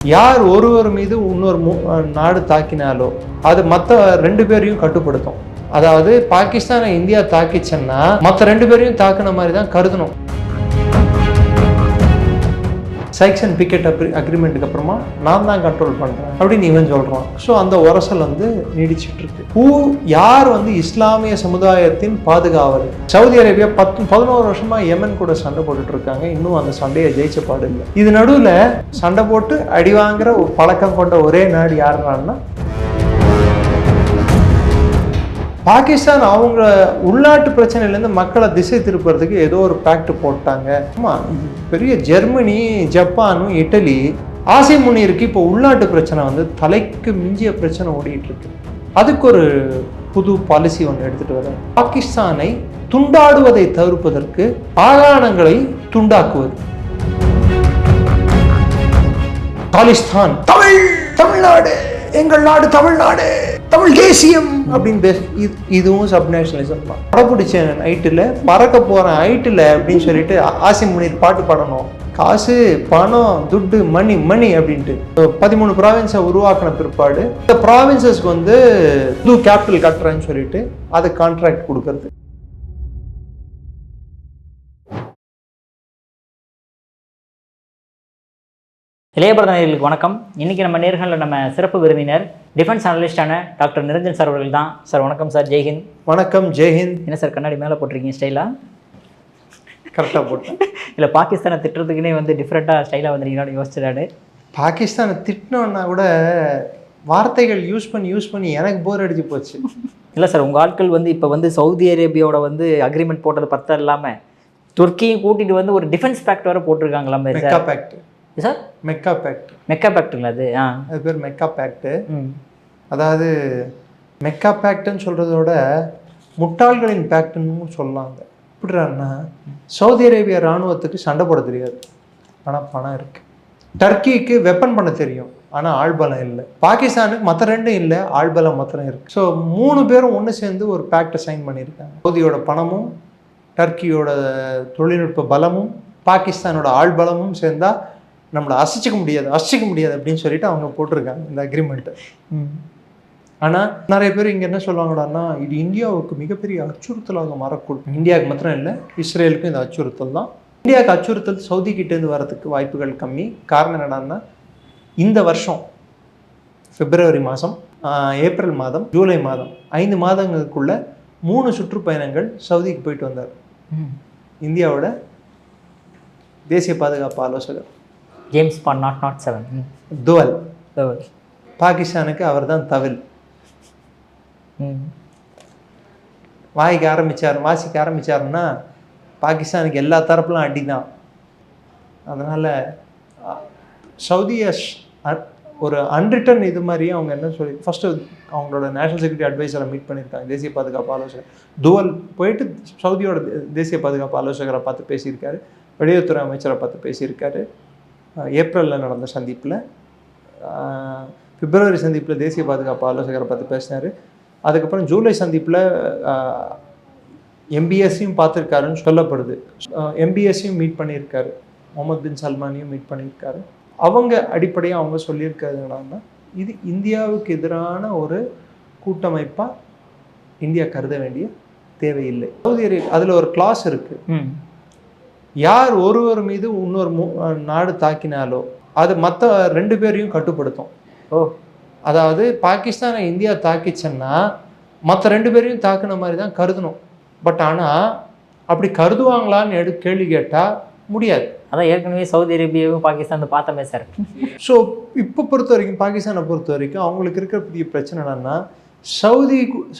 யார் ஒருவர் மீது இன்னொரு நாடு தாக்கினாலோ அது மற்ற ரெண்டு பேரையும் கட்டுப்படுத்தும். அதாவது பாகிஸ்தானை இந்தியா தாக்கிச்சன்னா மற்ற ரெண்டு பேரையும் தாக்குன மாதிரி தான் கருதணும். சைக்ஸ் அண்ட் பிக்கெட் அக்ரிமெண்ட்டுக்கு அப்புறமா நான் தான் கண்ட்ரோல் பண்ணுறேன் அப்படின்னு இவன் சொல்கிறான். ஸோ அந்த உரசல் நீடிச்சுட்டு இருக்கு. யார் இஸ்லாமிய சமுதாயத்தின் பாதுகாவல்? சவுதி அரேபியா 11 வருஷமா யெமன் கூட சண்டை போட்டுட்டு இருக்காங்க. இன்னும் அந்த சண்டையை ஜெயிச்ச பாடு இல்லை. இது நடுவில் சண்டை போட்டு அடி வாங்குற ஒரு பழக்கம் கொண்ட ஒரே நாடு யாருன்னா பாகிஸ்தான். அவங்க உள்நாட்டு பிரச்சனையிலேருந்து மக்களை திசை திருப்புறதுக்கு ஏதோ ஒரு பேக்ட் போட்டாங்க. ஆமாம், பெரிய ஜெர்மனி, ஜப்பானும், இட்டலி, ஆசை முன்னிருக்கு. இப்போ உள்நாட்டு பிரச்சனை தலைக்கு மிஞ்சிய பிரச்சனை ஓடிட்டு இருக்கு. அதுக்கு ஒரு புது பாலிசி எடுத்துட்டு வர, பாகிஸ்தானை துண்டாடுவதை தவிர்ப்பதற்கு ஆகாணங்களை துண்டாக்குவது. பாகிஸ்தான் தமிழ்நாடு, எங்கள் நாடு தமிழ்நாடு, தமிழ் தேசியம் அப்படின்னு இதுவும் சப்நேஷனலிசம் தான். படப்பிடிச்ச நைட்டில் பறக்க போகிறேன் ஹைட்டில் அப்படின்னு சொல்லிட்டு ஆசை முன்னீர் பாட்டு பாடணும். காசு, பணம், துட்டு, மணி மணி அப்படின்ட்டு 13 ப்ராவின்ஸை உருவாக்கின பிற்பாடு இந்த ப்ராவின்சஸ்க்கு புது கேபிட்டல் கட்டுறேன்னு சொல்லிட்டு அதை கான்ட்ராக்ட் கொடுக்கறது. இளைய நேயர்களுக்கு வணக்கம். இன்றைக்கி நம்ம நேர்களில் நம்ம சிறப்பு விருந்தினர் டிஃபென்ஸ் அனலிஸ்டான டாக்டர் நிரஞ்சன் சார் அவர்கள் தான். சார் வணக்கம் சார். ஜெய்ஹிந்த். வணக்கம். ஜெய்ஹிந்த். என்ன சார் கண்ணாடி மேலே போட்டிருக்கீங்க? ஸ்டைலாக கரெக்டாக போட்டேன். இல்லை, பாகிஸ்தானை திட்டுறதுக்குன்னே டிஃப்ரெண்ட்டாக ஸ்டைலாக வந்துருக்கீங்கன்னு யோசிச்சிடாடு. பாகிஸ்தானை திட்டினோன்னா கூட வார்த்தைகள் யூஸ் பண்ணி எனக்கு போர் அடிச்சு போச்சு. இல்லை சார், உங்கள் ஆட்கள் இப்போ சவுதி அரேபியாவோட அக்ரிமெண்ட் போட்டது பத்தம் இல்லாமல் துர்க்கியும் கூட்டிகிட்டு ஒரு டிஃபென்ஸ் பேக்ட் வர போட்டிருக்காங்களாமே sir. Pact sir, Mecca pact. Mecca பேக்ட்டுங்களா? அது பேர் மெக்கா பேக்ட்டு. அதாவது மெக்கா பேக்ட்னு சொல்கிறதோட முட்டாள்களின் பேக்ட்னு சொல்லலாங்க. எப்படின்னா, சவுதி அரேபியா இராணுவத்துக்கு சண்டை போட தெரியாது, ஆனால் பணம் இருக்குது. டர்க்கிக்கு வெப்பன் பண்ண தெரியும், ஆனால் ஆள்பலம் இல்லை. பாகிஸ்தானுக்கு மற்ற ரெண்டும் இல்லை, ஆள்பலம் மாத்திரம் இருக்குது. ஸோ 3 பேரும் ஒன்று சேர்ந்து ஒரு பேக்டை சைன் பண்ணியிருக்காங்க. சவுதியோட பணமும், டர்க்கியோட தொழில்நுட்ப பலமும், பாகிஸ்தானோட ஆள்பலமும் சேர்ந்தா நம்மளை அசைச்சிக்க முடியாது அப்படின்னு சொல்லிட்டு அவங்க போட்டிருக்காங்க இந்த அக்ரிமெண்ட்டு. ஆனால் நிறைய பேர் இங்கே என்ன சொல்லுவாங்கடான்னா, இது இந்தியாவுக்கு மிகப்பெரிய அச்சுறுத்தலாக மாறக்கூடும். இந்தியாவுக்கு மாத்திரம் இல்லை, இஸ்ரேலுக்கும் இந்த அச்சுறுத்தல் தான். இந்தியாவுக்கு அச்சுறுத்தல் சவுதி கிட்டேருந்து வரதுக்கு வாய்ப்புகள் கம்மி. காரணம் என்னடான்னா, இந்த வருஷம் பிப்ரவரி மாதம், ஏப்ரல் மாதம், ஜூலை மாதம் 5 மாதங்களுக்குள்ள 3 சுற்றுப்பயணங்கள் சவுதிக்கு போயிட்டு வந்தார் இந்தியாவோட தேசிய பாதுகாப்பு ஆலோசகர் ஜேம்ஸ் பாண்ட் 007 துவல். பாகிஸ்தானுக்கு அவர் தான் தவில். வாசிக்க ஆரம்பிச்சாருன்னா பாகிஸ்தானுக்கு எல்லா தரப்புலாம் அடி தான். அதனால் சவுதியை ஒரு அன்ரிட்டன் இது மாதிரியே அவங்க என்ன சொல்லி ஃபஸ்ட்டு அவங்களோட நேஷனல் செக்யூரிட்டி அட்வைசரை மீட் பண்ணியிருக்காங்க. தேசிய பாதுகாப்பு ஆலோசகர் துவல் போயிட்டு சவுதியோட தேசிய பாதுகாப்பு ஆலோசகரை பார்த்து பேசியிருக்காரு, வெளியுறவுத்துறை அமைச்சரை பார்த்து பேசியிருக்காரு. ஏப்ரலில் நடந்த சந்திப்பில், பிப்ரவரி சந்திப்பில் தேசிய பாதுகாப்பு ஆலோசகரை பார்த்து பேசினார். அதுக்கப்புறம் ஜூலை சந்திப்பில் எம்பிஎஸ்ஸையும் பார்த்துருக்காருன்னு சொல்லப்படுது. எம்பிஎஸ்ஸையும் மீட் பண்ணியிருக்காரு, முகமது பின் சல்மானையும் மீட் பண்ணியிருக்காரு. அவங்க அடிப்படையாக அவங்க சொல்லியிருக்காருன்னா, இது இந்தியாவுக்கு எதிரான ஒரு கூட்டமைப்பாக இந்தியா கருத வேண்டிய தேவையில்லை. சவுதி அரேபியா அதில் ஒரு கிளாஸ் இருக்குது, யார் ஒருவர் மீது இன்னொரு நாடு தாக்கினாலோ அது மற்ற ரெண்டு பேரையும் கட்டுப்படுத்தும். அதாவது பாகிஸ்தானை இந்தியா தாக்கிச்சன்னா மற்ற ரெண்டு பேரையும் தாக்குன மாதிரி தான் கருதணும். பட் ஆனால் அப்படி கருதுவாங்களான்னு கேள்வி கேட்டால் முடியாது. அதான் ஏற்கனவே சவுதி அரேபியாவும் பாகிஸ்தான் பார்த்தமே சார். ஸோ இப்போ பொறுத்த வரைக்கும், பாகிஸ்தானை பொறுத்த வரைக்கும் அவங்களுக்கு இருக்கிற பெரிய பிரச்சனை என்னன்னா,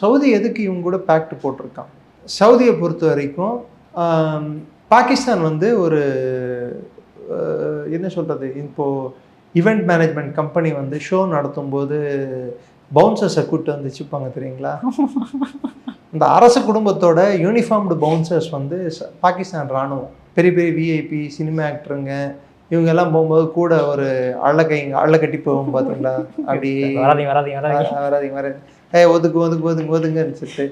சவுதி எதுக்கு இவங்க கூட பேக்ட் போட்டிருக்கான். சவுதியை பொறுத்த வரைக்கும் பாகிஸ்தான் ஒரு என்ன சொல்கிறது, இப்போது ஈவெண்ட் மேனேஜ்மெண்ட் கம்பெனி ஷோ நடத்தும் போது பவுன்சர்ஸை கூப்பிட்டு வச்சுப்பாங்க தெரியுங்களா. இந்த அரச குடும்பத்தோட யூனிஃபார்ம்டு பவுன்சர்ஸ் பாகிஸ்தான் இராணுவம், பெரிய பெரிய விஐபி, சினிமா ஆக்டருங்க, இவங்க எல்லாம் போகும்போது கூட ஒரு அள்ள கட்டி போகும் பார்த்தீங்களா, அப்படி வராதிங்க ஒதுங்குன்னு சொல்லிட்டு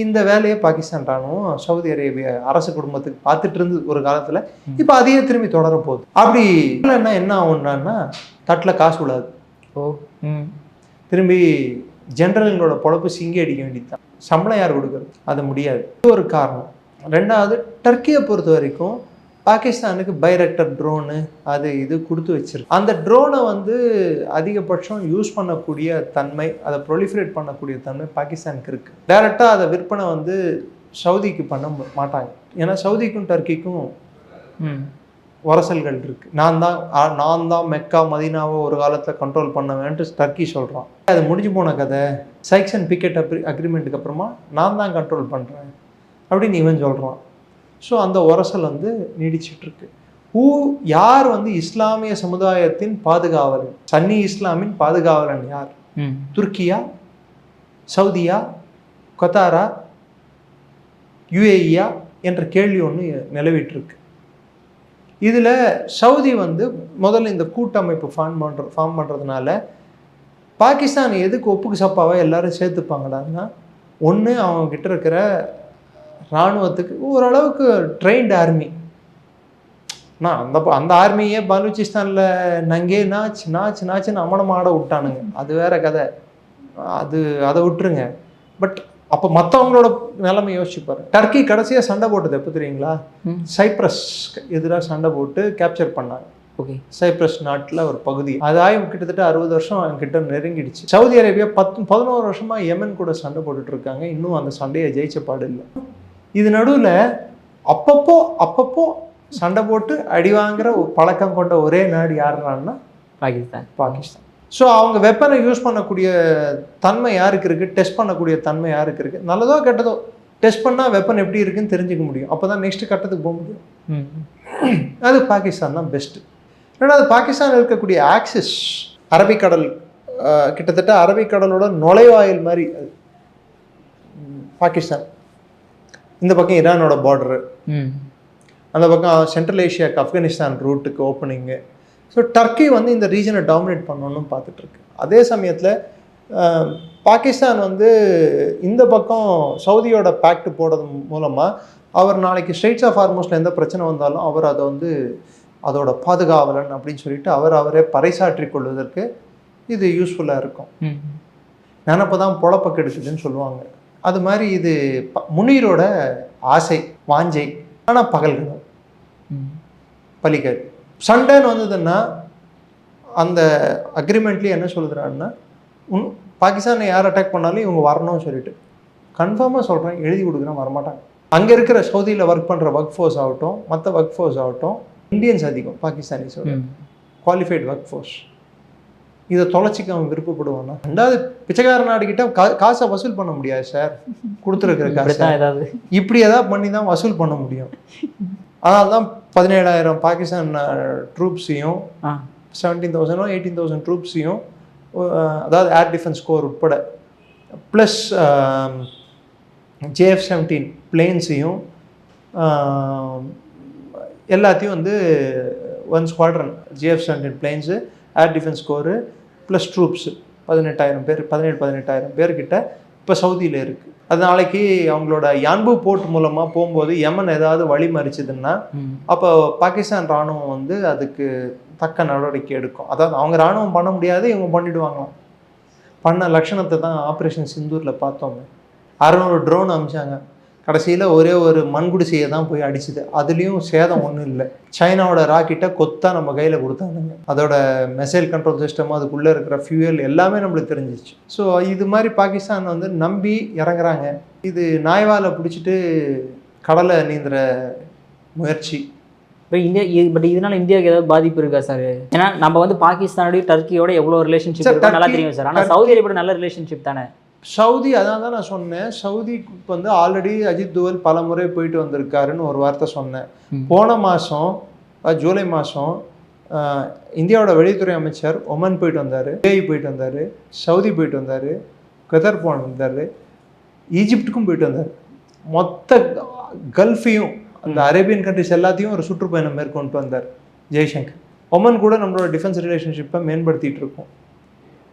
இந்த வேலையை பாகிஸ்தான் ராணுவம் சவுதி அரேபியா அரசு குடும்பத்துக்கு பார்த்துட்டு இருந்து ஒரு காலத்துல. இப்போ அதையே திரும்பி தொடர போகுது. அப்படி என்ன ஆகும்னா தட்டில் காசு விடாது. திரும்பி ஜெனரல்களோட பொழப்பு சிங்கி அடிக்க வேண்டியதுதான். சம்பளம் யார் கொடுக்குறது? அது முடியாது. இது ஒரு காரணம். ரெண்டாவது, டர்க்கியை பொறுத்த வரைக்கும் பாகிஸ்தானுக்கு பைரக்டர் ட்ரோனு அது இது கொடுத்து வச்சிருக்கு. அந்த ட்ரோனை வந்து அதிகபட்சம் யூஸ் பண்ணக்கூடிய தன்மை, அதை ப்ரொலிஃபரேட் பண்ணக்கூடிய தன்மை பாகிஸ்தானுக்கு இருக்குது. டைரெக்டாக அதை விற்பனை வந்து சவுதிக்கு பண்ண மாட்டாங்க. ஏன்னா சவுதிக்கும் டர்க்கிக்கும் உரசல்கள் இருக்குது. நான் தான் மெக்கா மதீனாவை ஒரு காலத்தில் கண்ட்ரோல் பண்ணவேன்ட்டு டர்க்கி சொல்கிறான். அது முடிஞ்சு போன கதை. சைக்ஸ் அண்ட் பிக்கெட் அக்ரிமெண்ட்டுக்கு அப்புறமா நான் தான் கண்ட்ரோல் பண்ணுறேன் அப்படின்னு இவன் சொல்கிறான். ஸோ அந்த உரசல் வந்து நீடிச்சிட்ருக்கு. யார் வந்து இஸ்லாமிய சமுதாயத்தின் பாதுகாவலன், சன்னி இஸ்லாமின் பாதுகாவலன் யார்? துர்க்கியா, சவுதியா, கத்தாரா, யுஏஇயா என்ற கேள்வி ஒன்று நிலவிட்டுருக்கு. இதில் சவுதி வந்து முதல்ல இந்த கூட்டமைப்பு ஃபார்ம் பண்ணுறதுனால பாகிஸ்தான் எதுக்கு ஒப்புக்கு சப்பாவை எல்லாரும் சேர்த்துப்பாங்களான்னா, ஒன்று அவங்கக்கிட்ட இருக்கிற இராணுவத்துக்கு ஓரளவுக்கு ட்ரெயின்டு ஆர்மி. நான் அந்த ஆர்மியே பலூச்சிஸ்தானில் நங்கே நாச்சுன்னு அமனம் ஆட விட்டானுங்க. அது வேற கதை. அதை விட்டுருங்க. பட் அப்போ மற்றவங்களோட நிலைமை யோசிச்சுப்பாரு. டர்க்கி கடைசியாக சண்டை போட்டது எப்போ தெரியுங்களா? சைப்ரஸ் எதிராக சண்டை போட்டு கேப்சர் பண்ணாங்க. ஓகே, சைப்ரஸ் நாட்டில் ஒரு பகுதி. அது கிட்டத்தட்ட 60 வருஷம் கிட்ட நெருங்கிடுச்சு. சவுதி அரேபியா 11 வருஷமாக யெமன் கூட சண்டை போட்டுட்டு இருக்காங்க. இன்னும் அந்த சண்டையை ஜெயிச்ச பாடு இல்லை. இது நடுவில் அப்பப்போ சண்டை போட்டு அடி வாங்குற பழக்கம் கொண்ட ஒரே நாடு யாருன்னா பாகிஸ்தான். ஸோ அவங்க வெப்பனை யூஸ் பண்ணக்கூடிய தன்மை யாருக்கு இருக்குது, டெஸ்ட் பண்ணக்கூடிய தன்மை யாருக்கு இருக்குது, நல்லதோ கெட்டதோ டெஸ்ட் பண்ணால் வெப்பன் எப்படி இருக்குன்னு தெரிஞ்சுக்க முடியும். அப்போ தான் நெக்ஸ்ட் கட்டத்துக்கு போக முடியும். அது பாகிஸ்தான் தான் பெஸ்ட்டு. ரெண்டாவது, பாகிஸ்தான் இருக்கக்கூடிய ஆக்சிஸ் அரபிக்கடல், கிட்டத்தட்ட அரபிக்கடலோட நுழைவாயில் மாதிரி அது பாகிஸ்தான். இந்த பக்கம் ஈரானோட பார்டரு, அந்த பக்கம் சென்ட்ரல் ஏஷியாவுக்கு ஆப்கானிஸ்தான் ரூட்டுக்கு ஓப்பனிங்கு. ஸோ டர்க்கி வந்து இந்த ரீஜனை டாமினேட் பண்ணணும்னு பார்த்துட்ருக்கு. அதே சமயத்தில் பாகிஸ்தான் வந்து இந்த பக்கம் சவுதியோட பேக்ட் போடுறது மூலமாக அவர் நாளைக்கு ஸ்ட்ரெயிட்ஸ் ஆஃப் ஹார்மோஸில் எந்த பிரச்சனை வந்தாலும் அவர் அதை வந்து அதோட பாதுகாவலன் அப்படின்னு சொல்லிட்டு அவரே பறைசாற்றி கொள்வதற்கு இது யூஸ்ஃபுல்லாக இருக்கும். நினப்போ தான் பொழப்ப கெடுக்குதுன்னு சொல்லுவாங்க. அது மாதிரி இது முனீரோட ஆசை வாஞ்சை. ஆனால் பகல்கள் பலிக்காது. சண்டைன்னு வந்ததுன்னா அந்த அக்ரிமெண்ட்லேயே என்ன சொல்லுறாங்கன்னா, பாகிஸ்தானை யார் அட்டாக் பண்ணாலும் இவங்க வரணும்னு சொல்லிட்டு கன்ஃபார்மாக சொல்கிறேன், எழுதி கொடுக்குறேன், வரமாட்டாங்க. அங்கே இருக்கிற சவுதியில் ஒர்க் பண்ணுற ஒர்க் ஃபோர்ஸ் ஆகட்டும், மற்ற ஒர்க் ஃபோர்ஸ் ஆகட்டும், இந்தியன்ஸ் அதிகம், பாகிஸ்தானிஸோட குவாலிஃபைடு ஒர்க் ஃபோர்ஸ். இதை தொலைச்சிக்க அவன் விருப்பப்படுவான்னா, ரெண்டாவது பிச்சைக்கார நாடுகிட்ட காசை வசூல் பண்ண முடியாது சார். கொடுத்துருக்குற காசு ஏதாவது இப்படி ஏதாவது பண்ணி தான் வசூல் பண்ண முடியும். அதனால தான் 17,000 பாகிஸ்தான் ட்ரூப்ஸையும் 17,000 18,000 ட்ரூப்ஸையும், அதாவது ஏர் டிஃபென்ஸ் கோர் உட்பட, ப்ளஸ் JF-17 பிளேன்ஸையும் எல்லாத்தையும் வந்து 1 squadron JF-17 planes, air defence core plus troops 18,000 பேர்கிட்ட இப்போ சவுதியில் இருக்குது. அது நாளைக்கு அவங்களோட யான்பு போர்ட் மூலமாக போகும்போது யமன் ஏதாவது வழி மறிச்சதுன்னா அப்போ பாகிஸ்தான் இராணுவம் வந்து அதுக்கு தக்க நடவடிக்கை எடுக்கும். அதாவது அவங்க இராணுவம் பண்ண முடியாது, இவங்க பண்ணிவிடுவாங்களாம். பண்ண லட்சணத்தை தான் ஆப்ரேஷன் சிந்தூரில் பார்த்தோமே. 600 ட்ரோன் அமிச்சாங்க. கடைசியில் ஒரே ஒரு மண்குடிசையை தான் போய் அடிச்சுது. அதுலேயும் சேதம் ஒன்றும் இல்லை. சைனாவோட ராக்கெட்டை கொத்தா நம்ம கையில் கொடுத்தாங்க. அதோட மிசைல் கண்ட்ரோல் சிஸ்டம், அதுக்குள்ளே இருக்கிற ஃபியூயல் எல்லாமே நம்மளுக்கு தெரிஞ்சிச்சு. ஸோ இது மாதிரி பாகிஸ்தான் வந்து நம்பி இறங்குறாங்க. இது நாய்வாலை பிடிச்சிட்டு கடலை நீந்துற முயற்சி. இப்போ பட் இதனால இந்தியாவுக்கு ஏதாவது பாதிப்பு இருக்கா சார்? ஏன்னா நம்ம வந்து பாகிஸ்தானோட டர்க்கியோட எவ்வளோ ரிலேஷன்ஷிப் நல்லா தெரியும் சார். ஆனால் சவுதி அரேபியோட நல்ல ரிலேஷன்ஷிப் தானே. சவுதி, அதான் தான் நான் சொன்னேன். சவுதிக்கு வந்து ஆல்ரெடி அஜித் துவல் பல முறை போயிட்டு வந்திருக்காருன்னு ஒரு வார்த்தை சொன்னேன். போன மாதம் ஜூலை மாதம் இந்தியாவோட வெளியுறவுத்துறை அமைச்சர் ஒமன் போயிட்டு வந்தார், UAE போயிட்டு வந்தார், சவுதி போயிட்டு வந்தார், கத்தார் வந்தார், ஈஜிப்டுக்கும் போயிட்டு வந்தார். மொத்த கல்ஃபையும், அந்த அரேபியன் கண்ட்ரிஸ் எல்லாத்தையும் ஒரு சுற்றுப்பயணம் மேற்கொண்டு வந்தார் ஜெய்சங்கர். ஒமன் கூட நம்மளோட டிஃபென்ஸ் ரிலேஷன்ஷிப்பை மேம்படுத்திட்டு இருக்கோம்.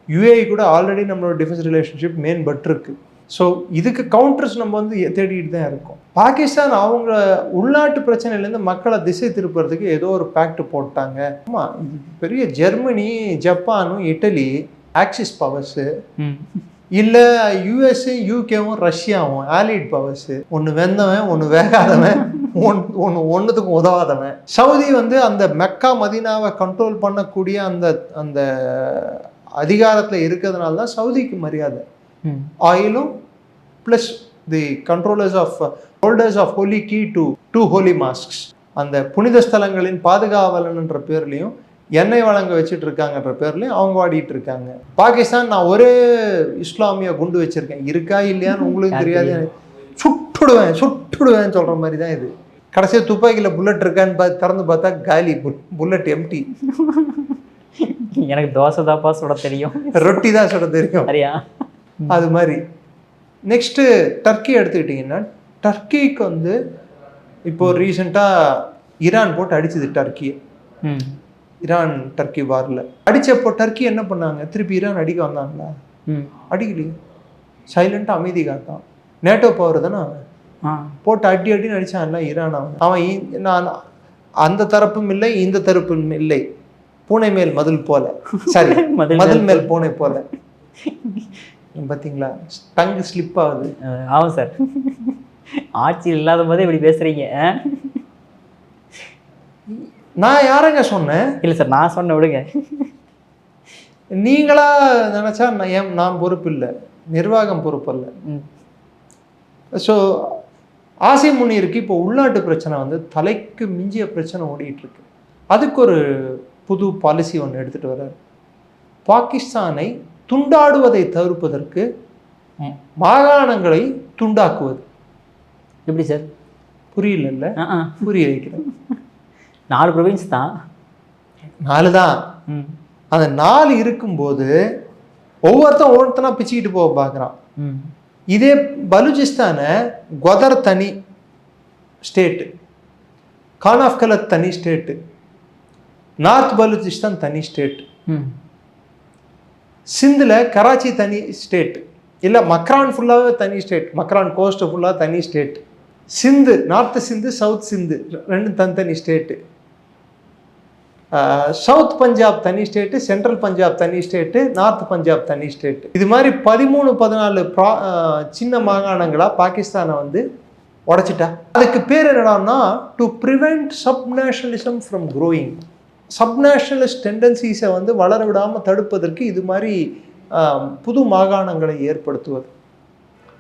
யுஏஇ கூட ஆல்ரெடி நம்மளோட டிஃபென்ஸ் ரிலேஷன்ஷிப் மேம்பட்டுருக்கு. ஸோ இதுக்கு கவுண்டர்ஸ் நம்ம வந்து தேடிட்டு தான் இருக்கோம். பாகிஸ்தான் அவங்க உள்நாட்டு பிரச்சனையிலேருந்து மக்களை திசை திருப்புறதுக்கு ஏதோ ஒரு பேக்ட் போட்டாங்க. ஆமாம், பெரிய ஜெர்மனி, ஜப்பானும், இட்டலி ஆக்சிஸ் பவர்ஸு, இல்லை யூஎஸ்ஏ, யூகேவும், ரஷ்யாவும் ஆலிட் பவர்ஸு. ஒன்று வெந்தவன், ஒன்று வேகாதவன், ஒன்றுத்துக்கும் உதவாதவன். சவுதி வந்து அந்த மெக்கா மதீனாவை கண்ட்ரோல் பண்ணக்கூடிய அந்த அதிகாரத்தில் இருக்கிறதுனால தான் சவுதிக்கு மரியாதை. ஆயிலும் plus the controllers of holders of holy key to holy mosques, அந்த புனித ஸ்தலங்களின் பாதுகாவலன்ற பேர்லையும் எண்ணெய் வழங்க வச்சுட்டு இருக்காங்கன்ற பேர்லையும் அவங்க வாடிட்டு இருக்காங்க. பாகிஸ்தான் நான் ஒரே இஸ்லாமிய குண்டு வச்சிருக்கேன், இருக்கா இல்லையான்னு உங்களுக்கு தெரியாது, சுட்டுடுவேன் சொல்ற மாதிரி தான் இது. கடைசியாக துப்பாக்கியில் புல்லட் இருக்கான்னு திறந்து பார்த்தா காலி, புல்லட் எம்டி. எனக்கு தோசை தாப்பா சுட தெரியும், ரொட்டி தான் சுட தெரியும். சரியா? அது மாதிரி. நெக்ஸ்ட்டு டர்க்கி எடுத்துக்கிட்டிங்கன்னா, டர்க்கிக்கு வந்து இப்போ ரீசெண்டாக ஈரான் போட்டு அடிச்சது டர்க்கியை. ஈரான் டர்க்கி வாரில் அடித்தப்போ டர்க்கி என்ன பண்ணாங்க? திருப்பி ஈரான் அடிக்க வந்தாங்களா? அடிக்கலையே, சைலண்ட்டாக அமைதி காத்தான். நேட்டோ பவர் தானே அவன், போட்டு அடின்னு அடித்தான்ல ஈரான். அவன் நான் அந்த தரப்பும் இல்லை இந்த தரப்பும் இல்லை, பூனை மேல் மதில் போல, சரி மதில் மேல் பூனை போல. பார்த்தீங்களா, டங்கு ஸ்லிப் ஆகுது. ஆமாம் சார், ஆட்சி இல்லாத போதே இப்படி பேசுறீங்க. நான் யாரங்க சொன்னேன்? இல்லை சார், நான் சொன்ன விடுங்க. நீங்களா நினைச்சா நான் பொறுப்பு இல்லை, நிர்வாகம் பொறுப்பு இல்லை. ஸோ ஆசி முனிருக்கு இப்போ உள்நாட்டு பிரச்சனை வந்து தலைக்கு மிஞ்சிய பிரச்சனை ஓடிட்டு இருக்கு. அதுக்கு ஒரு புது பாலிசி ஒன்று எடுத்துட்டு வர்றாரு. பாகிஸ்தானை துண்டாடுவதை தவிர்ப்பதற்கு மாகாணங்களை துண்டாக்குவது. எப்படி சார்? புரியல, புரிய வைக்கிறேன். 4 ப்ரொவின்ஸ் தான், 4 தான். அந்த 4 இருக்கும்போது ஒவ்வொருத்தனா பிச்சுக்கிட்டு போக பார்க்குறான். இதே பலூச்சிஸ்தானை குவதர் தனி ஸ்டேட்டு, கான் ஆஃப் கலத் தனி ஸ்டேட்டு, நார்த் பலூச்சிஸ்தான் தனி ஸ்டேட், சிந்தில் கராச்சி தனி ஸ்டேட், இல்லை மக்ரான் ஃபுல்லாகவே தனி ஸ்டேட், மக்ரான் கோஸ்ட் ஃபுல்லாக தனி ஸ்டேட், சிந்து நார்த்து சிந்து சவுத் சிந்து ரெண்டும் தனித்தனி ஸ்டேட்டு, சவுத் பஞ்சாப் தனி ஸ்டேட்டு, சென்ட்ரல் பஞ்சாப் தனி ஸ்டேட்டு, நார்த் பஞ்சாப் தனி ஸ்டேட்டு. இது மாதிரி 13-14 சின்ன மாகாணங்களாக பாகிஸ்தானை வந்து உடைச்சிட்டா. அதுக்கு பேர் என்னடான்னா டு ப்ரிவெண்ட் சப்நேஷனலிசம் ஃப்ரம் க்ரோயிங். சப்நேஷனலிஸ்ட் டெண்டன்சிஸை வந்து வளர விடாமல் தடுப்பதற்கு இது மாதிரி புது மாகாணங்களை ஏற்படுத்துவது.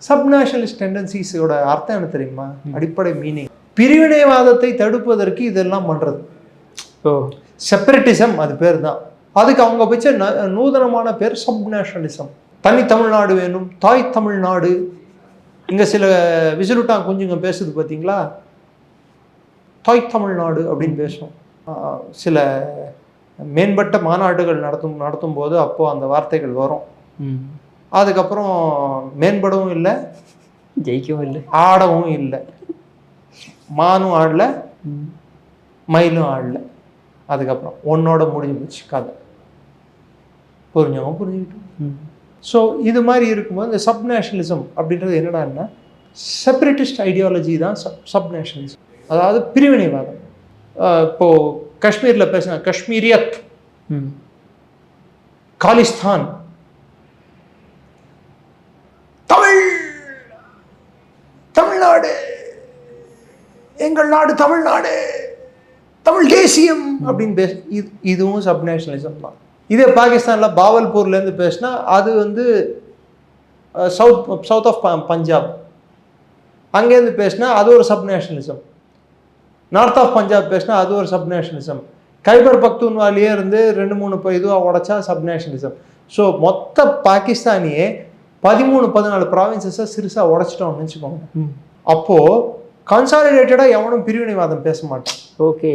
சப்நேஷனலிஸ்ட் டெண்டன்சிஸோட அர்த்தம் என்ன தெரியுமா? அடிப்படை மீனிங் பிரிவினைவாதத்தை தடுப்பதற்கு இதெல்லாம் பண்ணுறது. செப்பரேட்டிசம் அது பேர் தான். அதுக்கு அவங்க வச்ச நூதனமான பேர் சப்நேஷனலிசம். தனி தமிழ்நாடு வேணும், தாய் தமிழ்நாடு. இங்கே சில விசிலுட்டா குஞ்சுங்க பேசுது பார்த்தீங்களா, தாய் தமிழ்நாடு அப்படின்னு பேசும். சில மேம்பட்ட மாநாடுகள் நடத்தும் போது அப்போது அந்த வார்த்தைகள் வரும். அதுக்கப்புறம் மேம்படவும் இல்லை, ஜெயிக்கவும் இல்லை, ஆடவும் இல்லை. மானும் ஆடல, மயிலும் ஆடல. அதுக்கப்புறம் ஒன்னோட முடிஞ்சு போச்சு கதை. புரிஞ்சவங்க புரிஞ்சுக்கிட்டோம். ஸோ இது மாதிரி இருக்கும்போது இந்த சப்நேஷனலிசம் அப்படின்றது என்னடான்னா செப்பரேட்டிஸ்ட் ஐடியாலஜி தான் சப்நேஷனலிசம், அதாவது பிரிவினைவாதம். இப்போது காஷ்மீரில் பேசுனா காஷ்மீரியத், காலிஸ்தான், தமிழ்நாடு, எங்கள் நாடு தமிழ்நாடு, தமிழ் தேசியம் அப்படின்னு பேச, இதுவும் சப்நேஷனலிசம் தான். இதே பாகிஸ்தானில் பாவல்பூர்லேருந்து பேசினா அது வந்து சவுத் ஆஃப் பஞ்சாப், அங்கேருந்து பேசினா அது ஒரு சப்நேஷனலிசம். நார்த் ஆஃப் பஞ்சாப் பேசினா அது ஒரு சப்நேஷனலிசம். கைபர் பக்தூன்வாலியே இருந்து 2-3 இதுவாக உடைச்சா சப்நேஷனலிசம். ஸோ மொத்த பாகிஸ்தானியே 13-14 ப்ராவின்சஸை சிறுசாக உடைச்சிட்டோம்னு வச்சுக்கோங்க. அப்போது கன்சாலிடேட்டடாக எவனும் பிரிவினைவாதம் பேச மாட்டான். ஓகே,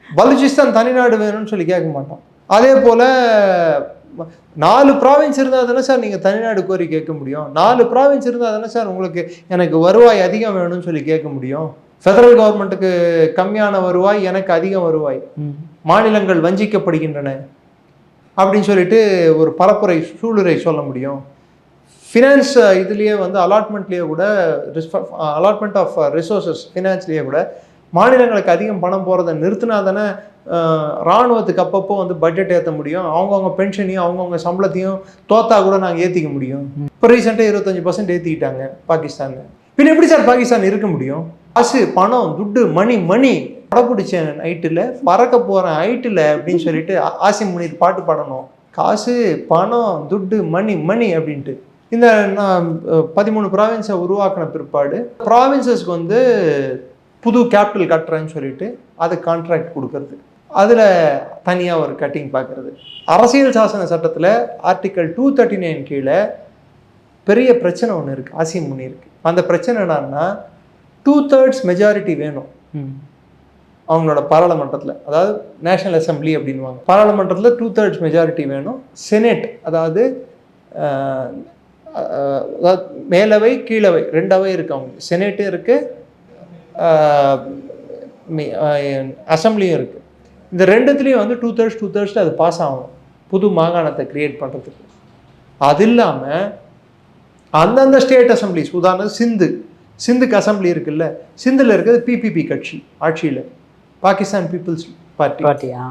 பலூச்சிஸ்தான் தனிநாடு வேணும்னு சொல்லி கேட்க மாட்டான். அதே போல் 4 ப்ராவின்ஸ் இருந்தால் தானே சார் நீங்கள் தனிநாடு கோரி கேட்க முடியும். 4 ப்ராவின்ஸ் இருந்தால் தானே சார் உங்களுக்கு எனக்கு வருவாய் அதிகம் வேணும்னு சொல்லி கேட்க முடியும். ஃபெடரல் கவர்மெண்ட்டுக்கு கம்மியான வருவாய், எனக்கு அதிக வருவாய், மாநிலங்கள் வஞ்சிக்கப்படுகின்றன அப்படின்னு சொல்லிட்டு ஒரு பரப்புரை சூளுரை சொல்ல முடியும். ஃபினான்ஸ் இதுலேயே வந்து அலாட்மெண்ட்லேயே கூட அலாட்மெண்ட் ஆஃப் ரிசோர்ஸஸ் ஃபினான்ஸ்லேயே கூட மாநிலங்களுக்கு அதிகம் பணம் போகிறத நிறுத்தினா தானே இராணுவத்துக்கு அப்பப்போ வந்து பட்ஜெட் ஏற்ற முடியும். அவங்கவுங்க பென்ஷனையும் அவங்கவுங்க சம்பளத்தையும் தோத்தா கூட நாங்கள் ஏற்றிக்க முடியும். இப்போ ரீசெண்டாக 25% ஏற்றிக்கிட்டாங்க பாகிஸ்தான். பின்ன எப்படி சார் பாகிஸ்தான் இருக்க முடியும்? காசு, பணம், துட்டு, மணி படப்பிடிச்சேன் நைட்டில், பறக்க போகிறேன் ஹைட்டில் அப்படின்னு சொல்லிட்டு ஆசிம் முனீர் பாட்டு பாடணும். காசு, பணம், துட்டு, மணி அப்படின்ட்டு. இந்த 13 ப்ராவின்ஸை உருவாக்கின பிற்பாடு ப்ராவின்சஸ்க்கு வந்து புது கேபிட்டல் கட்டுறேன்னு சொல்லிட்டு அது கான்ட்ராக்ட் கொடுக்கறது, அதில் தனியாக ஒரு கட்டிங் பார்க்குறது. அரசியல் சாசன சட்டத்தில் ஆர்டிக்கல் 239 கீழே பெரிய பிரச்சனை ஒன்று இருக்குது ஆசிம் முனீருக்கு. அந்த பிரச்சனை என்னன்னா 2/3 மெஜாரிட்டி வேணும் அவங்களோட பாராளுமன்றத்தில், அதாவது நேஷனல் அசம்பிளி அப்படின்வாங்க. பாராளுமன்றத்தில் 2/3 மெஜாரிட்டி வேணும். செனேட், அதாவது மேலவை கீழவை 2 அவை இருக்குது அவங்களுக்கு. செனேட்டும் இருக்குது, அசம்பிளியும் இருக்குது. இந்த ரெண்டுத்துலேயும் வந்து 2/3 அது பாஸ் ஆகணும் புது மாகாணத்தை கிரியேட் பண்ணுறதுக்கு. அது இல்லாமல் அந்தந்த ஸ்டேட் அசம்பிளிஸ், உதாரணம் சிந்துக்கு அசம்பிளி இருக்குல்ல, சிந்தில் இருக்கிறது பிபிபி கட்சி ஆட்சியில், பாகிஸ்தான் பீப்புள்ஸ் பார்ட்டியா.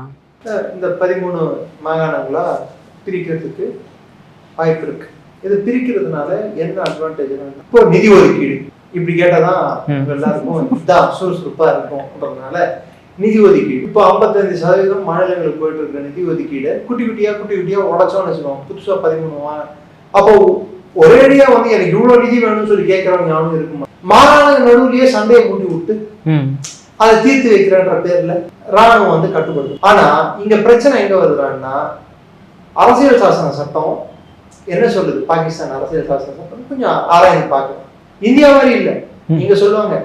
இந்த 13 மாகாணங்களாக பிரிக்கிறதுக்கு வாய்ப்பு இருக்கு. இது பிரிக்கிறதுனால என்ன அட்வான்டேஜ்? இப்போ நிதி ஒதுக்கீடு இப்படி கேட்டால் தான் எல்லாருக்கும் இதான் சுறுசுறுப்பாக இருக்கும்ன்றதுனால நிதி ஒதுக்கீடு இப்போ 55% மாநிலங்களுக்கு போயிட்டு இருக்கிற நிதி ஒதுக்கீடு குட்டி குட்டியாக உடச்சோன்னு வச்சுக்கோங்க. புதுசாக 13 அப்போ ஒரேடியாக வந்து எனக்கு இவ்வளோ நிதி வேணும்னு சொல்லி கேட்குறவங்க யாரும் இருக்குமா? மாகாண நடுவுலயே சண்டையை மூட்டி விட்டு அதை தீர்த்து வைக்கிறன்ற பேர்ல ராணுவம் வந்து கட்டுப்படுது. ஆனா இங்க பிரச்சனை எங்க வருதுன்னா, அரசியல் சாசன சட்டம் என்ன சொல்லுது? பாகிஸ்தான் அரசியல் சாசன சட்டம் கொஞ்சம் ஆராய்ந்து பார்க்கணும். இந்தியா மாதிரி இல்லை. நீங்க சொல்லுவாங்க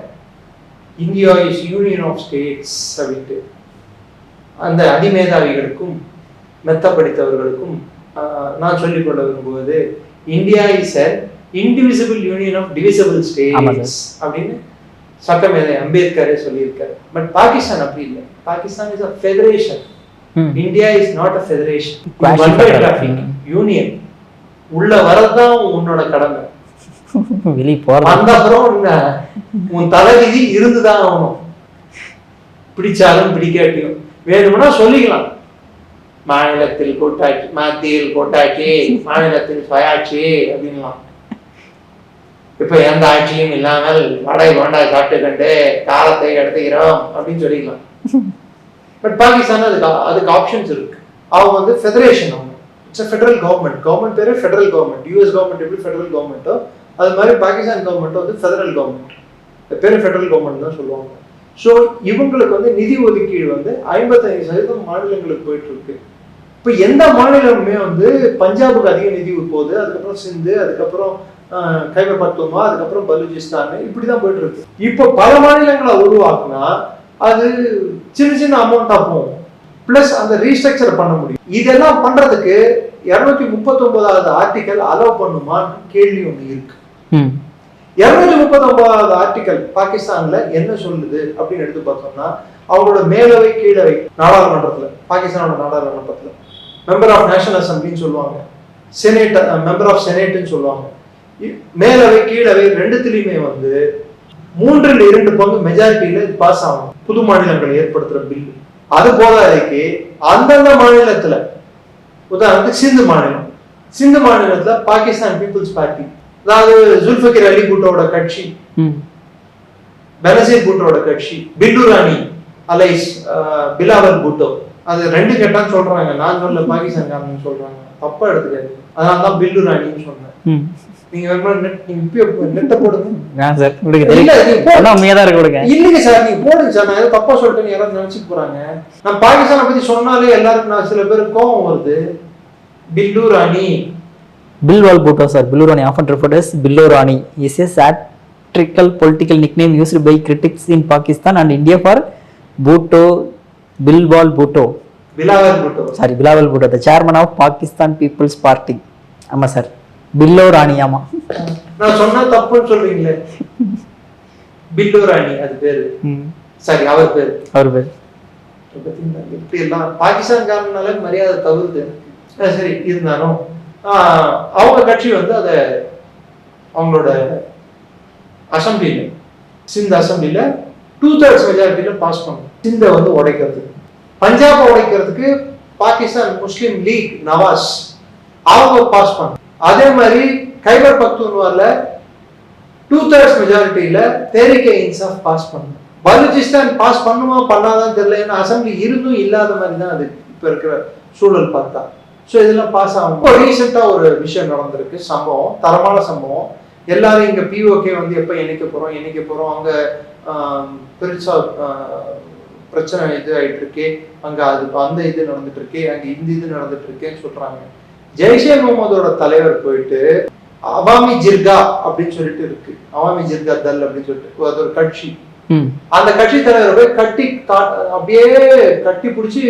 India is union of states அப்படின்ட்டு. அந்த அதிமேதாவிகளுக்கும் மெத்த படித்தவர்களுக்கும் நான் சொல்லிக்கொள்ள விரும்புவது, India is a indivisible union of divisible states அப்படின்னு சட்டமேதை அம்பேத்கரே சொல்லியிருக்காரு. பட் பாகிஸ்தான் அப்படி இல்லை. Pakistan is a federation. India is not a federation, union. உள்ள வரதான் உன்னோட கடமை, அந்த அப்புறம் உன் தலைவிதி இருந்துதான் ஆகணும். பிடிச்சாலும் பிடிக்காட்டியும் வேணும்னா சொல்லிக்கலாம், மாநிலத்தில் கூட்டாட்சி, மத்தியில் கூட்டாட்சி, மாநிலத்தில் சுயாட்சி அப்படின்லாம். இப்ப எந்த ஆட்சியும் இல்லாமல் வடை போண்டா சாப்பிட்டு கண்டு காலத்தை எடுத்துக்கிறோம் அப்படின்னு சொல்லிக்கலாம். பட் பாகிஸ்தான் அதுக்கு ஆப்ஷன்ஸ் இருக்கு. அவங்க வந்து ஃபெடரேஷன், அவங்க இட்ஸ் ஃபெடரல் கவர்மெண்ட் பேரு ஃபெடரல் கவர்மெண்ட். யூஎஸ் கவர்மெண்ட் எப்படி ஃபெடரல் கவர்மெண்ட்டோ அது மாதிரி பாகிஸ்தான் கவர்மெண்ட் வந்து ஃபெடரல் கவர்மெண்ட், பேரு ஃபெடரல் கவர்மெண்ட் தான் சொல்லுவாங்க. ஸோ இவங்களுக்கு வந்து நிதி ஒதுக்கீடு வந்து 55% மாநிலங்களுக்கு போயிட்டு இருக்கு. இப்போ எந்த மாநிலமுமே வந்து பஞ்சாபுக்கு அதிக நிதி போகுது, அதுக்கப்புறம் சிந்து, அதுக்கப்புறம் கைபர் பக்துன்வா, அதுக்கப்புறம் பலூச்சிஸ்தான், இப்படிதான் போயிட்டு இருக்கு. இப்போ பல மாநிலங்களை உருவாக்குனா அது சின்ன அமௌண்டா போகும், பிளஸ் அந்த ரீஸ்ட்ரக்சர் பண்ண முடியும். இதெல்லாம் பண்றதுக்கு 239வது ஆர்டிக்கல் அலோவ் பண்ணுமான்னு கேள்வி ஒண்ணு இருக்கு. 239வது ஆர்டிக்கல் பாகிஸ்தான்ல என்ன சொல்லுது அப்படின்னு எடுத்து பார்த்தோம்னா, அவங்களோட மேலவை கீழவை நாடாளுமன்றத்துல, பாகிஸ்தானோட நாடாளுமன்றத்துல மெம்பர் ஆஃப் நேஷனல் அசம்பிளின்னு சொல்லுவாங்க, செனேட் மெம்பர் ஆஃப் செனேட்னு சொல்லுவாங்க. மேலவை கீழவை ரெண்டுத்திலையுமே வந்து 3/2 மெஜாரிட்டியில பாஸ் ஆகும் புது மாநிலங்களை ஏற்படுத்துற பில். அது போதாதைக்கு அந்தந்த மாநிலத்துல, உதாரணத்துக்கு சிந்து மாநிலத்துல பாகிஸ்தான் பீப்புள்ஸ் பார்ட்டி, அதாவது ஜுல்ஃபிகர் அலி பூட்டோட கட்சி, பெனசீர் பூட்டோட கட்சி, பில்லுரானி அலைஸ் பிலாவல் பூட்டோ, அது 2 கேட்டான்னு சொல்றாங்க. நான் சொல்ல பாகிஸ்தான் சொல்றாங்க, தப்பா எடுத்துக்காது. அதனாலதான் பில்லுரானின்னு சொன்னேன். நீங்க நெட்டை போடுங்க. இல்லைங்க சார், நீங்க போடுங்க சார். நான் ஏதோ தப்பா சொல்லிட்டேன்னு யாராவது நினைச்சுட்டு போறாங்க. நான் பாகிஸ்தானை பத்தி சொன்னாலே எல்லாருக்கும் நான் சில பேர் கோபம் வருது. பில்லுரானி, Bilwal Bhutto, sir. Billurani, often referred as Billurani, is a satirical political nickname used by critics in Pakistan and India for Bhutto. Bilwal Bhutto. Bilawal Bhutto, the chairman of Pakistan People's Party. ஆமா sir, Billurani. ஆமா, நான் சொன்னா தப்புன்னு சொல்றீங்களே. பில்லோராணி அது பேரு, sorry அவர் பேரு. இப்படி எல்லாம் பாகிஸ்தான்காரனால மரியாதை தவிர்த்து சரி இருந்தாலும் அவங்க கட்சி வந்து அதை அவங்களோட அசம்பிளில, சிந்த் அசம்பிளில 2/3 மெஜாரிட்டியில பாஸ் பண்ணும். சிந்தை வந்து உடைக்கிறதுக்கு, பஞ்சாபை உடைக்கிறதுக்கு பாகிஸ்தான் முஸ்லிம் லீக் நவாஸ் அவங்க பாஸ் பண்ண. அதே மாதிரி கைபர் பக்துன்வால 2/3 மெஜாரிட்டியில தேரிகே இன்சாஃப் பாஸ் பண்ணும். பலூச்சிஸ்தான் பாஸ் பண்ணுமா பண்ணாதான் தெரியல, ஏன்னா அசம்பிளி இருந்தும் இல்லாத மாதிரி தான் அது இப்ப இருக்கிற சூழல் பார்த்தா. ஸோ இதெல்லாம் பாஸ் ஆகும். இப்போ ரீசெண்டா ஒரு விஷயம் நடந்திருக்கு, சம்பவம், தரமான சம்பவம். எல்லாரும் இங்க பிஓகே வந்து எப்ப இணைக்க போறோம் அங்க பெருசா பிரச்சனை இது ஆயிட்டு இருக்கு, அங்க அது அந்த இது நடந்துட்டு இருக்கு, அங்க இந்த இது நடந்துட்டு இருக்கேன்னு சொல்றாங்க. ஜெய்ஷே முகமதோட தலைவர் போயிட்டு அவாமி ஜிர்கா அப்படின்னு சொல்லிட்டு இருக்கு, அவாமி ஜிர்கா தல் அப்படின்னு சொல்லிட்டு அது ஒரு கட்சி. அந்த கட்சி தலைவர் போய் அப்படியே கட்டி பிடிச்சி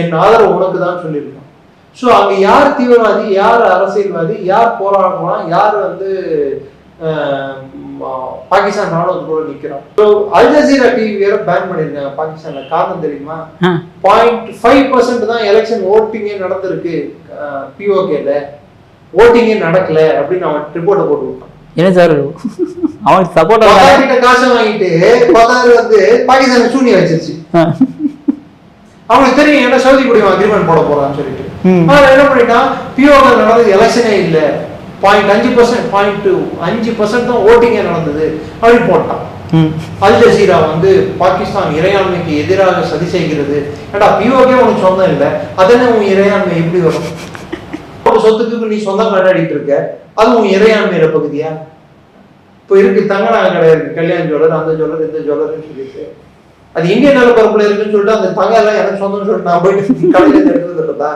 என் ஆதரவு உனக்கு தான் சொல்லியிருக்கான். ஸோ அங்க யார் தீவிரவாதி, யார் அரசியல்வாதி, யார் போராடுறான், யார் வந்து பாகிஸ்தான் ராணுவத்தோட நிக்கிறான். அல் ஜசீரா டிவி வேற பேன் பண்ணிருக்காங்க பாகிஸ்தான்ல. காரணம் தெரியுமா? 0.5% தான் எலெக்ஷன் ஓட்டிங்கே நடந்திருக்கு, பிஓகேல ஓட்டிங்கே நடக்கல அப்படின்னு அவன் ரிப்போர்ட்டை போட்டு விட்டான். என்ன சார் அவன் சப்போர்ட் காசு வாங்கிட்டு வந்து பாகிஸ்தான் சூனியம் வச்சிருச்சு. அவங்களுக்கு தெரியும் என்ன சவுதி கூட அக்ரிமெண்ட் போட போறான்னு சொல்லிட்டு என்ன பண்ணிட்டான், பிஓகே நடந்தது எலெக்ஷனே இல்ல, 0.5% தான் ஓட்டிங்கே நடந்தது அப்படின்னு போட்டான். அல் ஜசீரா வந்து பாகிஸ்தான் இறையாண்மைக்கு எதிராக சதி செய்கிறது. ஏடா பிஓகே உனக்கு சொந்தம் இல்லை, அதென்ன உன் இறையாண்மை எப்படி வரும்? சொத்துக்கு நீ சொந்தம் கொண்டாடிட்டு இருக்க, அது உன் இறையாண்மையில பகுதியா? இப்போ இருக்கு தங்கநாக கடை இருக்கு, கல்யாண் ஜுவல்லர், அந்த ஜுவல்லர், இந்த ஜுவல்லர்னு சொல்லிட்டு அது இந்திய நிலப்பரப்புல இருக்குன்னு சொல்லிட்டு அந்த தங்கம் எல்லாம் எனக்கு சொந்தம்னு சொல்லிட்டு நான் போயிட்டு கடையில எடுத்துருந்தா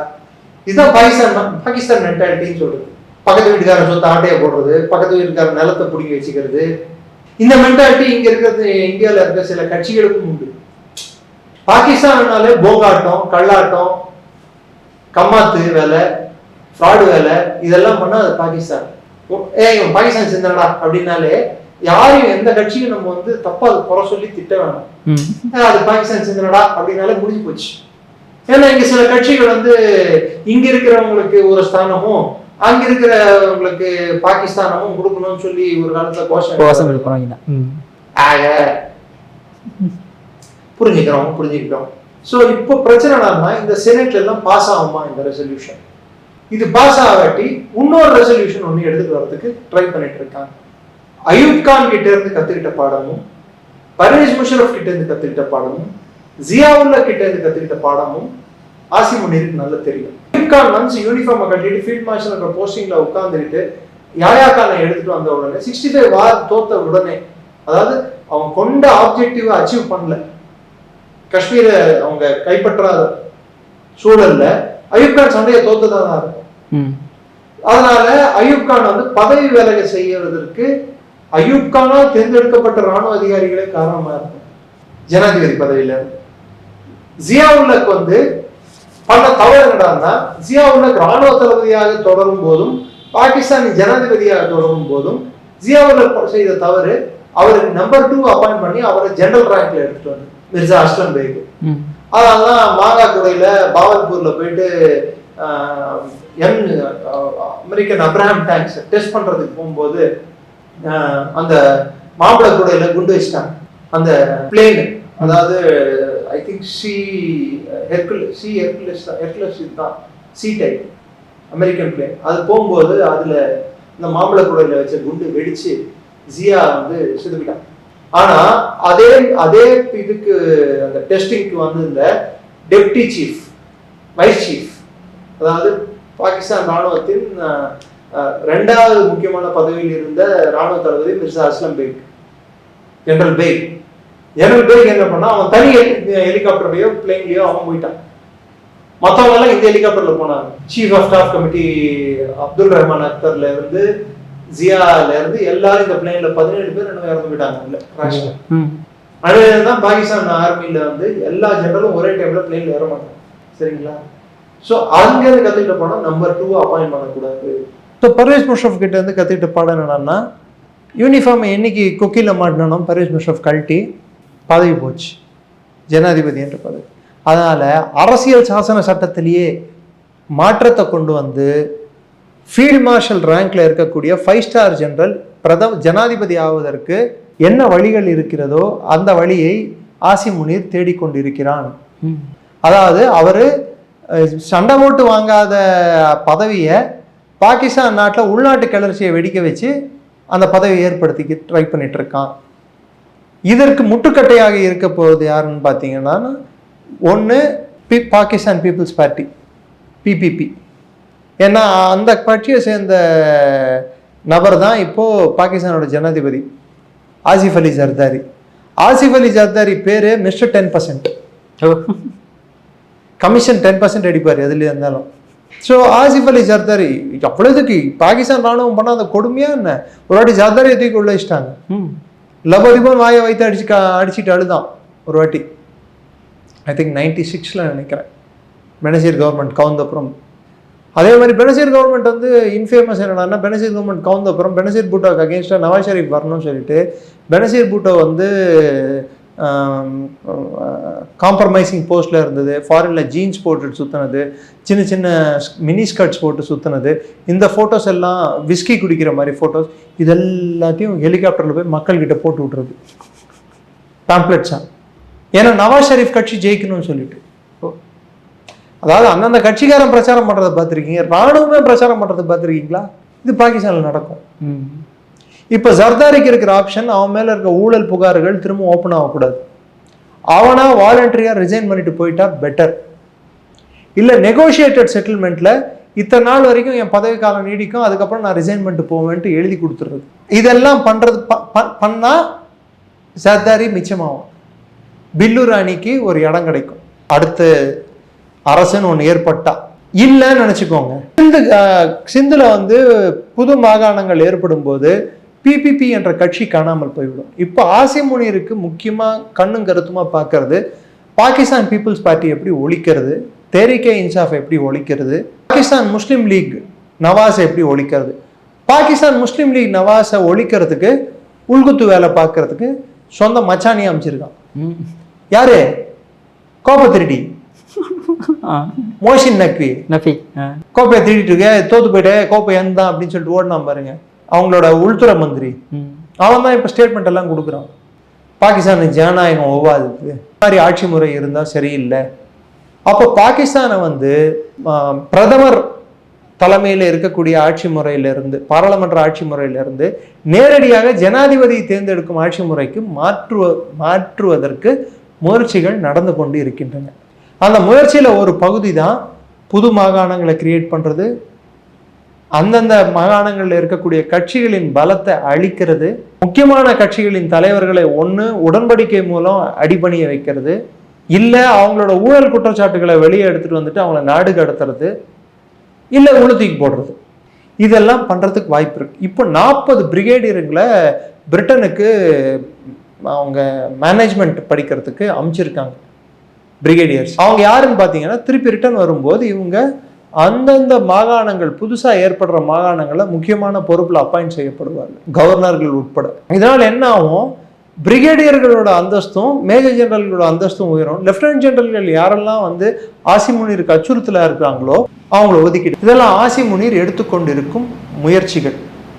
இதுதான் பாகிஸ்தான் மென்டாலிட்டின்னு சொல்றது. பக்கத்து வீட்டுக்காரன் சொத்து ஆட்டையை போடுறது, பக்கத்து வீட்டுக்காரன் நிலத்தை பிடிக்க வச்சுக்கிறது, இந்த மென்டாலிட்டி இங்க இருக்கிறது இந்தியாவில இருக்க சில கட்சிகளுக்கும் உண்டு. பாகிஸ்தான்னாலே போங்காட்டம், கள்ளாட்டம், கம்மாத்து வேலை, ஃப்ராடு வேலை, இதெல்லாம் பண்ணா அது பாகிஸ்தான். இவன் பாகிஸ்தான் சேர்ந்தடா அப்படின்னாலே யாரையும் எந்த கட்சியும் நம்ம வந்து தப்பா அது குறை சொல்லி திட்ட வேணாம். அது பாகிஸ்தான் சேர்ந்தடா அப்படின்னாலே முடிஞ்சு போச்சு. ஏன்னா இங்க சில கட்சிகள் வந்து இங்க இருக்கிறவங்களுக்கு ஒரு ஸ்தானமும் அங்க இருக்கிறவங்களுக்கு பாகிஸ்தானமும் கொடுக்கணும்னு சொல்லி ஒரு காலத்துல கோஷம் புரிஞ்சுக்கிறோம். சோ இப்போ பிரச்சனை என்னன்னா, இந்த செனட்ல எல்லாம் பாஸ் ஆகுமா இந்த ரெசல்யூஷன்? இது பாஸ் ஆகாட்டி இன்னொரு ரெசல்யூஷன் ஒண்ணு எடுத்துட்டு வரதுக்கு ட்ரை பண்ணிட்டு இருக்காங்க. அயூப் கான் கிட்ட இருந்து கத்துக்கிட்ட பாடமும், பர்வேஸ் முஷரப் கிட்ட இருந்து கத்துக்கிட்ட பாடமும், ஜியாவுல்லா கிட்ட இருந்து கத்துக்கிட்ட பாடமும் ஆசிம் முனீருக்கு நல்லா தெரியும். அயூப் கான் வந்து யூனிஃபார்மை கட்டிட்டு ஃபீல்ட் மார்ஷல் போஸ்டிங்ல உட்கார்ந்துட்டு யாயா கானை எடுத்துட்டு வந்த உடனே 65 வார் தோத்த உடனே, அதாவது அவங்க கொண்ட ஆப்ஜெக்டிவ் அச்சீவ் பண்ணல, காஷ்மீரை அவங்க கைப்பற்றாத சூழல்ல அயூப் கான் சண்டையை தோத்ததான் இருக்கும். அதனால அயூப் கான் வந்து பதவி விலக செய்வதற்கு அயூப் கானால் தேர்ந்தெடுக்கப்பட்ட ராணுவ அதிகாரிகளே காரணமா இருக்கும் ஜனாதிபதி பதவியில. ஜியாவுல்லாக்கு வந்து பண்ண தவறு என்னடான்னா, ஜியாவுல்லாக்கு ராணுவ தளபதியாக தொடரும் போதும் பாகிஸ்தானின் ஜனாதிபதியாக தொடரும் போதும் ஜியாவுல்லா செய்த தவறு, அவருக்கு நம்பர் 2 அப்பாயிண்ட் பண்ணி அவரை ஜெனரல் ரேங்க்ல எடுத்துட்டு வந்து மிர்சா அஸ்லம் பேக். அதனாலதான் மாங்காக்குடையில பாவல்பூர்ல போயிட்டு அமெரிக்கன் அப்ரஹாம் டேங்க்ஸ் டெஸ்ட் பண்றதுக்கு போகும்போது அந்த மாம்பழக்குடையில குண்டு வச்சிட்டாங்க. அந்த பிளேன், அதாவது ஐ திங்க் ஹெர்குலஸ் தான் சி டைப் அமெரிக்கன் பிளேன். அது போகும்போது அதுல இந்த மாம்பழக்குடையில வச்ச குண்டு வெடிச்சு ஜியா வந்து செதுக்கிட்டாங்க. ஆனா அதே இதுக்கு அந்த டெஸ்டிங்க்கு வந்து இந்த டெப்டி சீஃப், வைஸ் சீஃப், அதாவது பாகிஸ்தான் ராணுவத்தின் 2வது முக்கியமான பதவியில் இருந்த ராணுவ தளபதி மிர்சா அஸ்லம் பேக், ஜெனரல் பேக் என்ன பண்ணா, அவன் தனி ஹெலிகாப்டர்லயோ பிளேன்லயோ அவன் போயிட்டான். மற்றவங்க எல்லாம் இந்த ஹெலிகாப்டர்ல போனாங்க. Chief of staff committee Abdul Rahman அக்தர்ல இருந்து ஜியால இருந்து எல்லாரும் இந்த பிளேன்ல 17 பேர் என்ன இறந்து போயிட்டாங்க. அதுதான் பாகிஸ்தான் ஆர்மியில வந்து எல்லா ஜெனரலும் ஒரே டைம்ல பிளேன்ல ஏற மாட்டாங்க, சரிங்களா? ஸோ அங்க இருந்து கத்துக்கிட்ட போனா நம்பர் 2 அப்பாயிண்ட் பண்ணக்கூடாது. ஸோ பர்வேஸ் முஷரப் கிட்ட இருந்து கத்துக்கிட்ட பாடம் என்னன்னா, யூனிஃபார்மை என்னைக்கு கொக்கியில் மாட்டினோம் பர்வேஸ் முஷரஃப் கழட்டி பதவி போச்சு, ஜனாதிபதி என்ற பதவி. அதனால் அரசியல் சாசன சட்டத்திலேயே மாற்றத்தை கொண்டு வந்து ஃபீல்டு மார்ஷல் ரேங்க்ல இருக்கக்கூடிய 5 ஸ்டார் ஜெனரல் ஜனாதிபதி ஆவதற்கு என்ன வழிகள் இருக்கிறதோ அந்த வழியை ஆசிம் முனீர் தேடிக்கொண்டிருக்கிறான். அதாவது அவர் சண்டை போட்டு வாங்காத பதவியை பாகிஸ்தான் நாட்டில் உள்நாட்டு கிளர்ச்சியை வெடிக்க வச்சு அந்த பதவியை ஏற்படுத்திக்க ட்ரை பண்ணிட்டு இருக்கான். இதற்கு முட்டுக்கட்டையாக இருக்க போகிறது யாருன்னு பார்த்தீங்கன்னா, ஒன்று பாகிஸ்தான் பீப்புள்ஸ் பார்ட்டி PPP. ஏன்னா அந்த கட்சியை சேர்ந்த நபர் தான் இப்போது பாகிஸ்தானோட ஜனாதிபதி ஆசிஃப் அலி ஜர்தாரி. ஆசிஃப் அலி ஜர்தாரி பேர் மிஸ்டர் 10%. கமிஷன் 10% அடிப்பார் எதுலேயே இருந்தாலும். ஸோ ஆசிஃப் அலி ஜர்தாரி அவ்வளோதுக்கு பாகிஸ்தான் ராணுவம் பண்ணால் அந்த கொடுமையாக என்ன, ஒரு வாட்டி ஜர்தாரியை தூக்கி உள்ள வச்சிட்டாங்க. லபோதிபோன் வாயை வைத்து அடிச்சுட்டு அழுதான் ஒரு வாட்டி. ஐ திங்க் 96 நினைக்கிறேன் பெனசீர் கவர்மெண்ட் கவுந்தப்புறம். அதே மாதிரி பெனசீர் கவர்மெண்ட் வந்து இன்ஃபேமஸ் என்னன்னா, பெனசீர் கவர்மெண்ட் கவுந்தப்புறம் பெனசீர் பூட்டோவுக்கு அகேன்ஸ்டாக நவாஸ் ஷெரீஃப் வரணும்னு சொல்லிட்டு பெனசீர் பூட்டோ வந்து காம்ப்ரமைசிங் போஸ்டில் இருந்தது, ஃபாரினில் ஜீன்ஸ் போட்டு சுற்றினது, சின்ன சின்ன மினி ஸ்கர்ட்ஸ் போட்டு சுற்றினது, இந்த ஃபோட்டோஸ் எல்லாம் விஸ்கி குடிக்கிற மாதிரி ஃபோட்டோஸ், இது எல்லாத்தையும் ஹெலிகாப்டரில் போய் மக்கள்கிட்ட போட்டு விட்றது பேம்ப்ளெட்ஸாக. ஏன்னா நவாஸ் ஷெரீஃப் கட்சி ஜெயிக்கணும்னு சொல்லிட்டு. அதாவது அந்தந்த கட்சிக்காரன் பிரச்சாரம் பண்ணுறதை பார்த்துருக்கீங்க, ராணுவமே பிரச்சாரம் பண்ணுறதை பார்த்துருக்கீங்களா? இது பாகிஸ்தானில் நடக்கும். இப்போ ஜர்தாரிக்கு இருக்கிற ஆப்ஷன், அவன் மேலே இருக்க ஊழல் புகார்கள் திரும்ப ஓப்பன் ஆகக்கூடாது. அவனா வாலண்டரியாக ரிசைன் பண்ணிட்டு போயிட்டா பெட்டர். இல்லை நெகோஷியேட்டட் செட்டில்மெண்ட்டில் இத்தனை நாள் வரைக்கும் என் பதவி காலம் நீடிக்கும், அதுக்கப்புறம் நான் ரிசைன் பண்ணிட்டு போவேன்ட்டு எழுதி கொடுத்துட்றது. இதெல்லாம் பண்ணுறது பண்ணால் ஜர்தாரி மிச்சமாகும். பில்லு ராணிக்கு ஒரு இடம் கிடைக்கும் அடுத்த அரசுன்னு ஒன்று ஏற்பட்டா. இல்லைன்னு நினச்சிக்கோங்க, சிந்துல வந்து புது மாகாணங்கள் ஏற்படும் போது PPP என்ற கட்சி காணாமல் போய்விடும். இப்போ ஆசிம் முனீருக்கு முக்கியமாக கண்ணும் கருத்துமா பார்க்கறது பாகிஸ்தான் பீப்புள்ஸ் பார்ட்டி எப்படி ஒழிக்கிறது, தேரிகே இன்சாஃப் எப்படி ஒழிக்கிறது, பாகிஸ்தான் முஸ்லீம் லீக் நவாஸை எப்படி ஒழிக்கிறது. பாகிஸ்தான் முஸ்லீம் லீக் நவாஸை ஒழிக்கிறதுக்கு உள்குத்து வேலை பார்க்கறதுக்கு சொந்த மச்சானி அமைச்சிருக்கான். யாரு? கோப்பை திருடி மோஷின் நக்வி கோப்பையை திருடிட்டு தோத்து போயிட்டு கோப்பை எந்தான் அப்படின்னு சொல்லிட்டு ஓடினான் பாருங்க, அவங்களோட உள்துறை மந்திரி. அவன் தான் இப்போ ஸ்டேட்மெண்ட் எல்லாம் கொடுக்குறான். பாகிஸ்தான் ஜனநாயகம் ஒவ்வாது, மாதிரி ஆட்சி முறை இருந்தால் சரியில்லை. அப்போ பாகிஸ்தானை வந்து பிரதமர் தலைமையில் இருக்கக்கூடிய ஆட்சி முறையிலிருந்து, பாராளுமன்ற ஆட்சி முறையிலிருந்து நேரடியாக ஜனாதிபதி தேர்ந்தெடுக்கும் ஆட்சி முறைக்கு மாற்றுவதற்கு முயற்சிகள் நடந்து கொண்டு இருக்கின்றன. அந்த முயற்சியில் ஒரு பகுதி தான் புது மாகாணங்களை கிரியேட் பண்ணுறது, அந்தந்த மாகாணங்களில் இருக்கக்கூடிய கட்சிகளின் பலத்தை அழிக்கிறது, முக்கியமான கட்சிகளின் தலைவர்களை ஒன்று உடன்படிக்கை மூலம் அடிபணிய வைக்கிறது, இல்லை அவங்களோட ஊழல் குற்றச்சாட்டுகளை வெளியே எடுத்துகிட்டு வந்துட்டு அவங்கள நாடு கடத்துறது, இல்லை உளுத்திக்கு போடுறது. இதெல்லாம் பண்ணுறதுக்கு வாய்ப்பு இருக்குது. இப்போ 40 பிரிகேடியர்களை பிரிட்டனுக்கு அவங்க மேனேஜ்மெண்ட் படிக்கிறதுக்கு அமைச்சிருக்காங்க பிரிகேடியர்ஸ். அவங்க யாருன்னு பார்த்தீங்கன்னா, திருப்பி ரிட்டர்ன் வரும்போது இவங்க அந்தந்த மாகாணங்கள் புதுசாக ஏற்படுற மாகாணங்களில் முக்கியமான பொறுப்பில் அப்பாயிண்ட் செய்யப்படுவார்கள், கவர்னர்கள் உட்பட. இதனால் என்ன ஆகும், பிரிகேடியர்களோட அந்தஸ்தும் மேஜர் ஜெனரல்களோட அந்தஸ்தும் உயரும். லெப்டினன்ட் ஜெனரல்கள் யாரெல்லாம் வந்து ஆசிம் முனீருக்கு அச்சுறுத்தலாக இருக்கிறாங்களோ அவங்கள ஒதுக்கிட்டு. இதெல்லாம் ஆசிம் முனீர் எடுத்துக்கொண்டிருக்கும் முயற்சிகள்.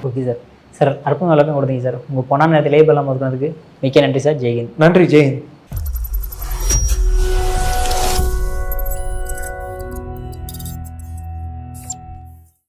Okay sir. சார் அற்புதம் எல்லாமே கொடுத்தீங்க சார். உங்கள் பொண்ணான நேரத்தில் லேபெல்லாம் ஒதுக்குனதுக்கு மிக்க நன்றி சார். ஜெய்ஹிந்த். நன்றி, ஜெய்ஹிந்த்.